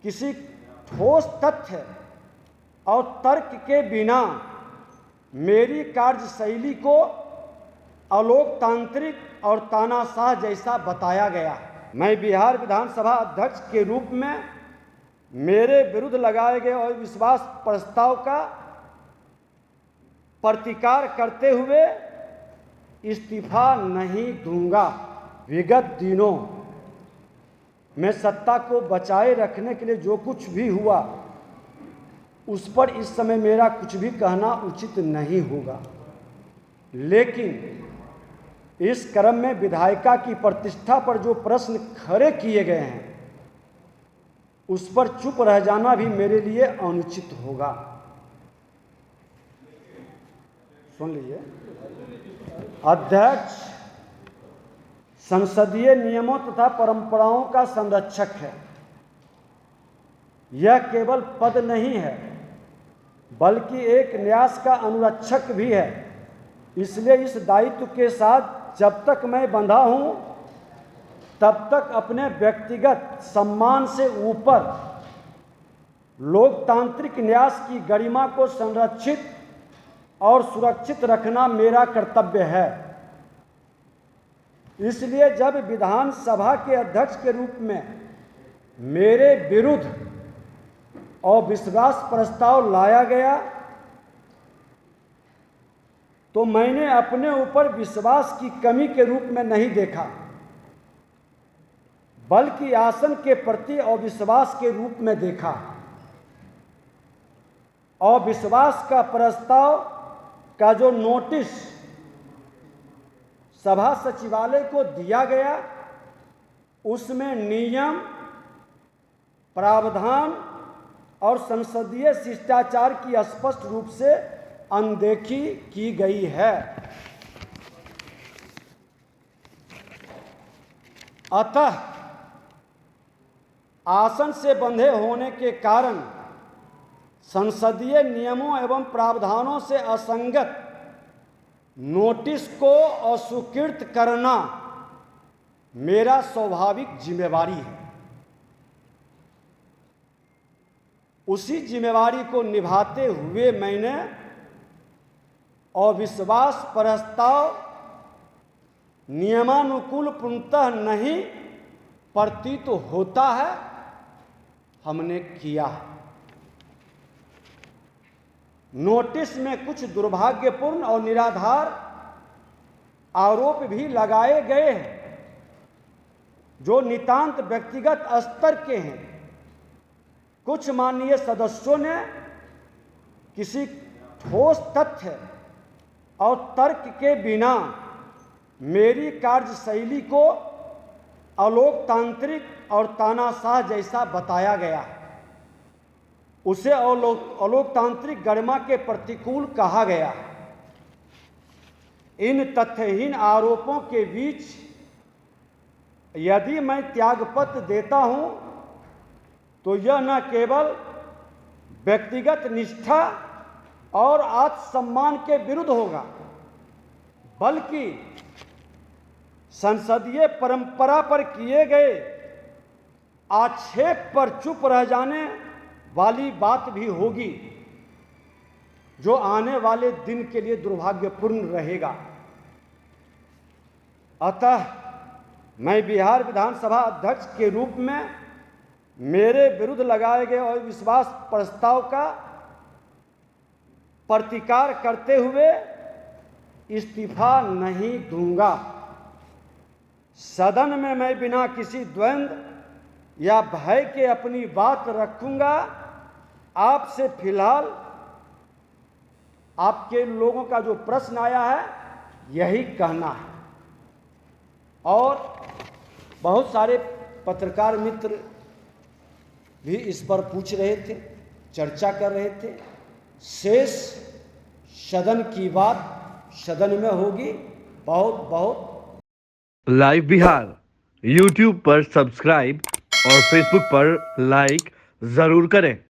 किसी ठोस तथ्य और तर्क के बिना मेरी कार्यशैली को अलोकतांत्रिक और तानाशाह जैसा बताया गया। मैं बिहार विधानसभा अध्यक्ष के रूप में मेरे विरुद्ध लगाए गए अविश्वास प्रस्ताव का प्रतिकार करते हुए इस्तीफा नहीं दूंगा। विगत दिनों में सत्ता को बचाए रखने के लिए जो कुछ भी हुआ उस पर इस समय मेरा कुछ भी कहना उचित नहीं होगा, लेकिन इस क्रम में विधायिका की प्रतिष्ठा पर जो प्रश्न खड़े किए गए हैं उस पर चुप रह जाना भी मेरे लिए अनुचित होगा। सुन लीजिए, अध्यक्ष संसदीय नियमों तथा परंपराओं का संरक्षक है। यह केवल पद नहीं है बल्कि एक न्यास का अनुरक्षक भी है। इसलिए इस दायित्व के साथ जब तक मैं बंधा हूं तब तक अपने व्यक्तिगत सम्मान से ऊपर लोकतांत्रिक न्यास की गरिमा को संरक्षित और सुरक्षित रखना मेरा कर्तव्य है। इसलिए जब विधानसभा के अध्यक्ष के रूप में मेरे विरुद्ध अविश्वास प्रस्ताव लाया गया तो मैंने अपने ऊपर विश्वास की कमी के रूप में नहीं देखा बल्कि आसन के प्रति अविश्वास के रूप में देखा। अविश्वास का प्रस्ताव का जो नोटिस सभा सचिवालय को दिया गया उसमें नियम, प्रावधान और संसदीय शिष्टाचार की स्पष्ट रूप से अनदेखी की गई है। अतः आसन से बंधे होने के कारण संसदीय नियमों एवं प्रावधानों से असंगत नोटिस को अस्वीकृत करना मेरा स्वाभाविक जिम्मेवारी है। उसी जिम्मेवारी को निभाते हुए मैंने अविश्वास प्रस्ताव नियमानुकूल पूर्णतः नहीं प्रतीत होता है हमने किया। नोटिस में कुछ दुर्भाग्यपूर्ण और निराधार आरोप भी लगाए गए हैं जो नितांत व्यक्तिगत स्तर के हैं। कुछ माननीय सदस्यों ने किसी ठोस तथ्य और तर्क के बिना मेरी कार्यशैली को अलोकतांत्रिक और तानाशाह जैसा बताया गया, उसे अलोकतांत्रिक गरिमा के प्रतिकूल कहा गया। इन तथ्यहीन आरोपों के बीच यदि मैं त्यागपत्र देता हूं तो यह न केवल व्यक्तिगत निष्ठा और आत्मसम्मान के विरुद्ध होगा बल्कि संसदीय परंपरा पर किए गए आक्षेप पर चुप रह जाने वाली बात भी होगी जो आने वाले दिन के लिए दुर्भाग्यपूर्ण रहेगा। अतः मैं बिहार विधानसभा अध्यक्ष के रूप में मेरे विरुद्ध लगाए गए अविश्वास प्रस्ताव का प्रतिकार करते हुए इस्तीफा नहीं दूंगा। सदन में मैं बिना किसी द्वंद्व या भय के अपनी बात रखूंगा। आपसे फिलहाल आपके लोगों का जो प्रश्न आया है यही कहना है। और बहुत सारे पत्रकार मित्र भी इस पर पूछ रहे थे, चर्चा कर रहे थे। शेष सदन की बात सदन में होगी। बहुत बहुत लाइव बिहार यूट्यूब पर सब्सक्राइब और फेसबुक पर लाइक जरूर करें।